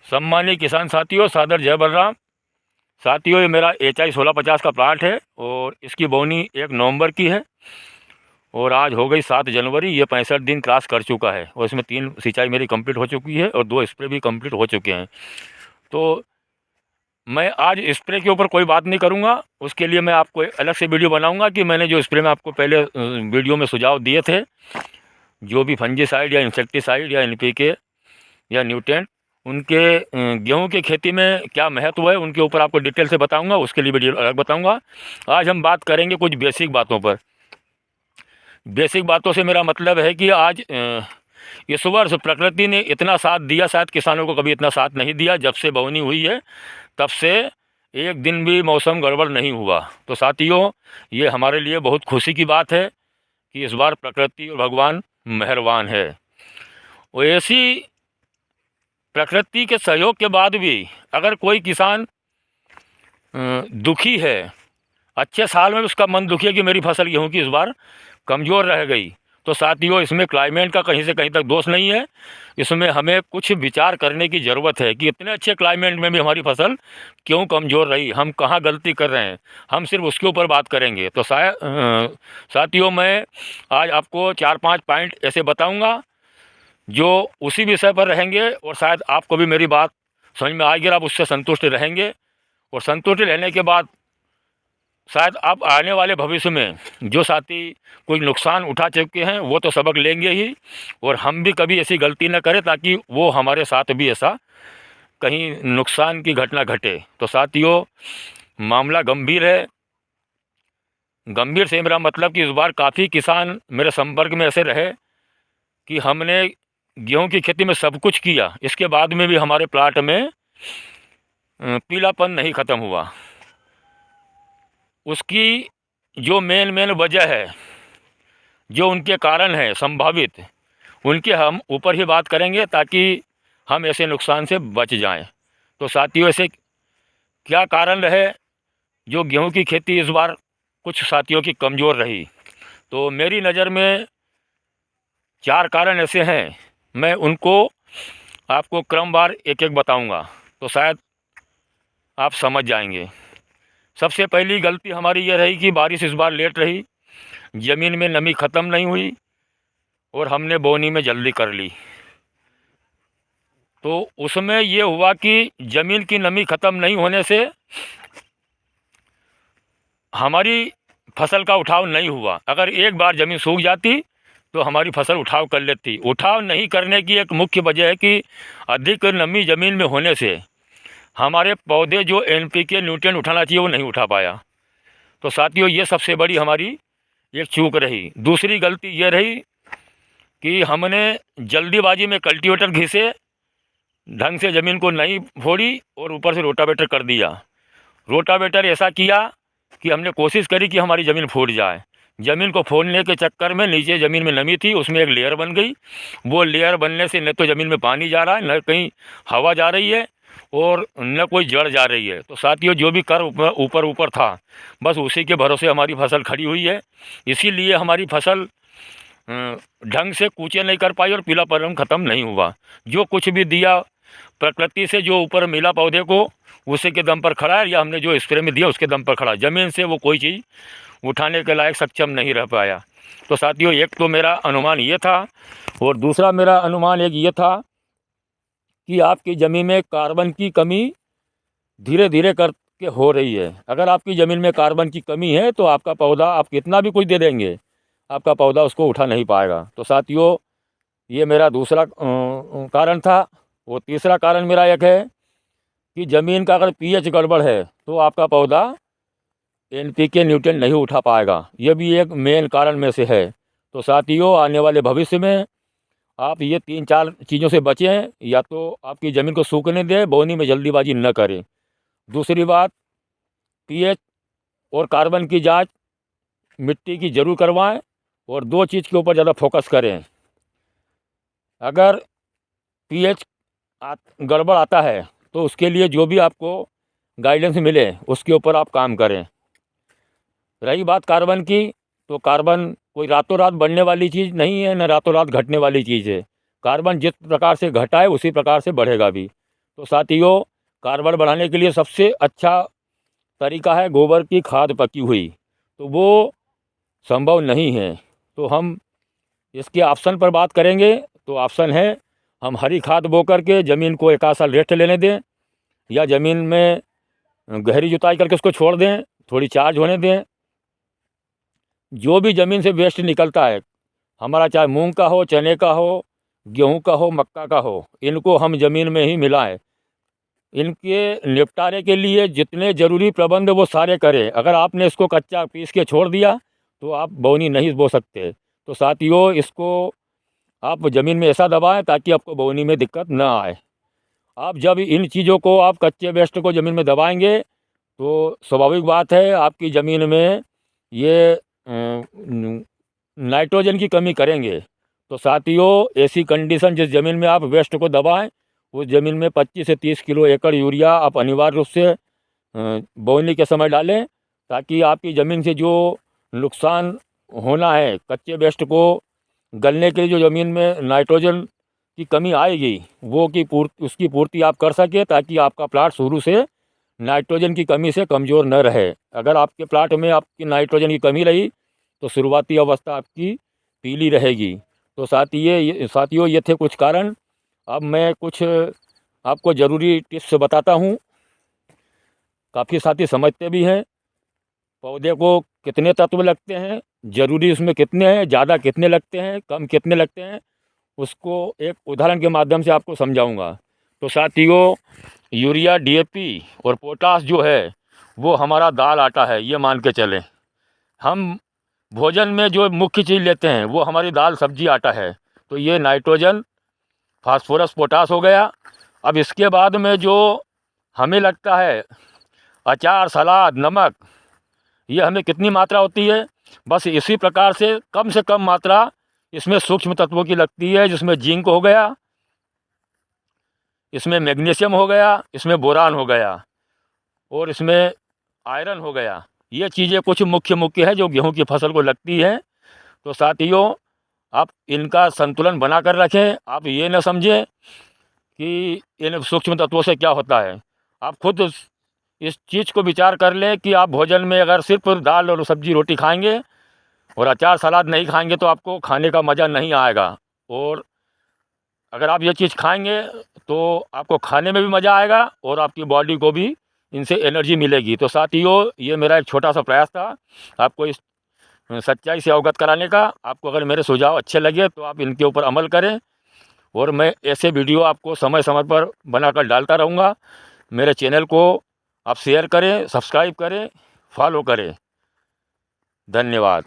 सम्मानित किसान साथियों, सादर जय बलराम। साथियों, ये मेरा HI 1650 का प्लांट है और इसकी बोनी 1 नवंबर की है और आज हो गई 7 जनवरी। ये 65 दिन क्रॉस कर चुका है और इसमें 3 सिंचाई मेरी कंप्लीट हो चुकी है और 2 स्प्रे भी कंप्लीट हो चुके हैं। तो मैं आज स्प्रे के ऊपर कोई बात नहीं करूंगा, उसके लिए मैं आपको अलग से वीडियो बनाऊंगा कि मैंने जो स्प्रे में आपको पहले वीडियो में सुझाव दिए थे, जो भी फंजीसाइड या इंसेक्टिसाइड या NPK या न्यूट्रेंट, उनके गेहूं की खेती में क्या महत्व है, उनके ऊपर आपको डिटेल से बताऊंगा। उसके लिए वीडियो अलग बताऊंगा। आज हम बात करेंगे कुछ बेसिक बातों पर। बेसिक बातों से मेरा मतलब है कि आज इस वर्ष प्रकृति ने इतना साथ दिया, शायद किसानों को कभी इतना साथ नहीं दिया। जब से बोनी हुई है तब से एक दिन भी मौसम गड़बड़ नहीं हुआ। तो साथियों, ये हमारे लिए बहुत खुशी की बात है कि इस बार प्रकृति और भगवान मेहरबान है। और ऐसी प्रकृति के सहयोग के बाद भी अगर कोई किसान दुखी है, अच्छे साल में उसका मन दुखी है कि मेरी फसल गेहूं की इस बार कमज़ोर रह गई, तो साथियों, इसमें क्लाइमेट का कहीं से कहीं तक दोष नहीं है। इसमें हमें कुछ विचार करने की ज़रूरत है कि इतने अच्छे क्लाइमेट में भी हमारी फसल क्यों कमज़ोर रही, हम कहाँ गलती कर रहे हैं। हम सिर्फ उसके ऊपर बात करेंगे। तो साथियों, मैं आज आपको 4-5 पॉइंट ऐसे बताऊँगा जो उसी विषय पर रहेंगे और शायद आपको भी मेरी बात समझ में आएगी और आप उससे संतुष्ट रहेंगे। और संतुष्ट रहने के बाद शायद आप आने वाले भविष्य में जो साथी कोई नुकसान उठा चुके हैं वो तो सबक लेंगे ही, और हम भी कभी ऐसी गलती न करें ताकि वो हमारे साथ भी ऐसा कहीं नुकसान की घटना घटे। तो साथियों, मामला गंभीर है। गंभीर से मेरा मतलब कि इस बार काफ़ी किसान मेरे संपर्क में ऐसे रहे कि हमने गेहूं की खेती में सब कुछ किया, इसके बाद में भी हमारे प्लाट में पीलापन नहीं ख़त्म हुआ। उसकी जो मेन वजह है, जो उनके कारण है संभावित, उनके हम ऊपर ही बात करेंगे ताकि हम ऐसे नुकसान से बच जाएं। तो साथियों, ऐसे क्या कारण रहे जो गेहूं की खेती इस बार कुछ साथियों की कमज़ोर रही। तो मेरी नज़र में 4 कारण ऐसे हैं, मैं उनको आपको क्रमवार एक-एक बताऊंगा तो शायद आप समझ जाएंगे। सबसे पहली गलती हमारी ये रही कि बारिश इस बार लेट रही, ज़मीन में नमी ख़त्म नहीं हुई और हमने बोनी में जल्दी कर ली। तो उसमें ये हुआ कि ज़मीन की नमी ख़त्म नहीं होने से हमारी फसल का उठाव नहीं हुआ। अगर एक बार ज़मीन सूख जाती तो हमारी फसल उठाव कर लेती। उठाव नहीं करने की एक मुख्य वजह है कि अधिक नमी ज़मीन में होने से हमारे पौधे जो NPK न्यूट्रिएंट उठाना चाहिए वो नहीं उठा पाया। तो साथियों, ये सबसे बड़ी हमारी एक चूक रही। दूसरी गलती ये रही कि हमने जल्दीबाजी में कल्टीवेटर घिसे, ढंग से ज़मीन को नहीं फोड़ी और ऊपर से रोटावेटर कर दिया। रोटावेटर ऐसा किया कि हमने कोशिश करी कि हमारी ज़मीन फूट जाए। ज़मीन को फोड़ने के चक्कर में नीचे ज़मीन में नमी थी, उसमें एक लेयर बन गई। वो लेयर बनने से न तो ज़मीन में पानी जा रहा है, न कहीं हवा जा रही है और न कोई जड़ जा रही है। तो साथियों, जो भी कर ऊपर था, बस उसी के भरोसे हमारी फसल खड़ी हुई है। इसीलिए हमारी फसल ढंग से कूचे नहीं कर पाई और पीलापन ख़त्म नहीं हुआ। जो कुछ भी दिया प्रकृति से, जो ऊपर मिला पौधे को, उसी के दम पर खड़ा है, या हमने जो स्प्रे में दिया उसके दम पर खड़ा। ज़मीन से वो कोई चीज़ उठाने के लायक सक्षम नहीं रह पाया। तो साथियों, एक तो मेरा अनुमान ये था और दूसरा मेरा अनुमान एक ये था कि आपकी ज़मीन में कार्बन की कमी धीरे धीरे करके हो रही है। अगर आपकी ज़मीन में कार्बन की कमी है तो आपका पौधा, आप कितना भी कुछ दे देंगे, आपका पौधा उसको उठा नहीं पाएगा। तो साथियों, ये मेरा दूसरा कारण था। वो तीसरा कारण मेरा एक है कि ज़मीन का अगर pH गड़बड़ है तो आपका पौधा NPK न्यूट्रिएंट नहीं उठा पाएगा। ये भी एक मेन कारण में से है। तो साथियों, आने वाले भविष्य में आप ये 3-4 चीज़ों से बचें। या तो आपकी ज़मीन को सूखने दें, बोनी में जल्दीबाजी न करें। दूसरी बात, pH और कार्बन की जांच मिट्टी की ज़रूर करवाएं और 2 चीज़ के ऊपर ज़्यादा फोकस करें। अगर pH गड़बड़ आता है तो उसके लिए जो भी आपको गाइडेंस मिले उसके ऊपर आप काम करें। रही बात कार्बन की, तो कार्बन कोई रातों रात बढ़ने वाली चीज़ नहीं है, न रातों रात घटने वाली चीज़ है। कार्बन जिस प्रकार से घटा है उसी प्रकार से बढ़ेगा भी। तो साथियों, कार्बन बढ़ाने के लिए सबसे अच्छा तरीका है गोबर की खाद पकी हुई, तो वो संभव नहीं है। तो हम इसके ऑप्शन पर बात करेंगे, तो ऑप्शन है हम हरी खाद बो करके ज़मीन को एक आध साल रेस्ट लेने दें, या ज़मीन में गहरी जुताई करके उसको छोड़ दें, थोड़ी चार्ज होने दें। जो भी ज़मीन से वेस्ट निकलता है हमारा, चाहे मूंग का हो, चने का हो, गेहूं का हो, मक्का का हो, इनको हम ज़मीन में ही मिलाएं। इनके निपटारे के लिए जितने ज़रूरी प्रबंध वो सारे करें। अगर आपने इसको कच्चा पीस के छोड़ दिया तो आप बोनी नहीं बो सकते। तो साथियों, इसको आप ज़मीन में ऐसा दबाएं ताकि आपको बोनी में दिक्कत ना आए। आप जब इन चीज़ों को, आप कच्चे वेस्ट को ज़मीन में दबाएंगे तो स्वाभाविक बात है आपकी ज़मीन में ये नाइट्रोजन की कमी करेंगे। तो साथियों, ऐसी कंडीशन जिस ज़मीन में आप वेस्ट को दबाएं उस ज़मीन में 25 से 30 किलो एकड़ यूरिया आप अनिवार्य रूप से बोने के समय डालें, ताकि आपकी ज़मीन से जो नुकसान होना है, कच्चे वेस्ट को गलने के लिए जो ज़मीन में नाइट्रोजन की कमी आएगी वो की उसकी पूर्ति आप कर सकें, ताकि आपका प्लाट शुरू से नाइट्रोजन की कमी से कमज़ोर न रहे। अगर आपके प्लाट में आपकी नाइट्रोजन की कमी रही तो शुरुआती अवस्था आपकी पीली रहेगी। तो साथियों, ये थे कुछ कारण। अब मैं कुछ आपको ज़रूरी टिप्स बताता हूँ, काफ़ी साथी समझते भी हैं। पौधे को कितने तत्व लगते हैं, ज़रूरी उसमें कितने हैं, ज़्यादा कितने लगते हैं, कम कितने लगते हैं, उसको एक उदाहरण के माध्यम से आपको समझाऊंगा। तो साथियों, यूरिया, डीएपी और पोटास जो है वो हमारा दाल आटा है, ये मान के चलें। हम भोजन में जो मुख्य चीज़ लेते हैं वो हमारी दाल, सब्जी, आटा है। तो ये नाइट्रोजन, फास्फोरस, पोटास हो गया। अब इसके बाद में जो हमें लगता है अचार, सलाद, नमक, ये हमें कितनी मात्रा होती है, बस इसी प्रकार से कम मात्रा इसमें सूक्ष्म तत्वों की लगती है, जिसमें जिंक हो गया, इसमें मैग्नीशियम हो गया, इसमें बोरान हो गया और इसमें आयरन हो गया। ये चीज़ें कुछ मुख्य है जो गेहूं की फसल को लगती है। तो साथियों, आप इनका संतुलन बना कर रखें। आप ये न समझें कि इन सूक्ष्म तत्वों से क्या होता है। आप खुद इस चीज़ को विचार कर लें कि आप भोजन में अगर सिर्फ दाल और सब्जी रोटी खाएंगे और अचार, सलाद नहीं खाएंगे तो आपको खाने का मज़ा नहीं आएगा। और अगर आप ये चीज़ खाएंगे तो आपको खाने में भी मज़ा आएगा और आपकी बॉडी को भी इनसे एनर्जी मिलेगी। तो साथियों, ये मेरा एक छोटा सा प्रयास था आपको इस सच्चाई से अवगत कराने का। आपको अगर मेरे सुझाव अच्छे लगे तो आप इनके ऊपर अमल करें, और मैं ऐसे वीडियो आपको समय समय पर बनाकर डालता रहूँगा। मेरे चैनल को आप शेयर करें, सब्सक्राइब करें, फॉलो करें। धन्यवाद।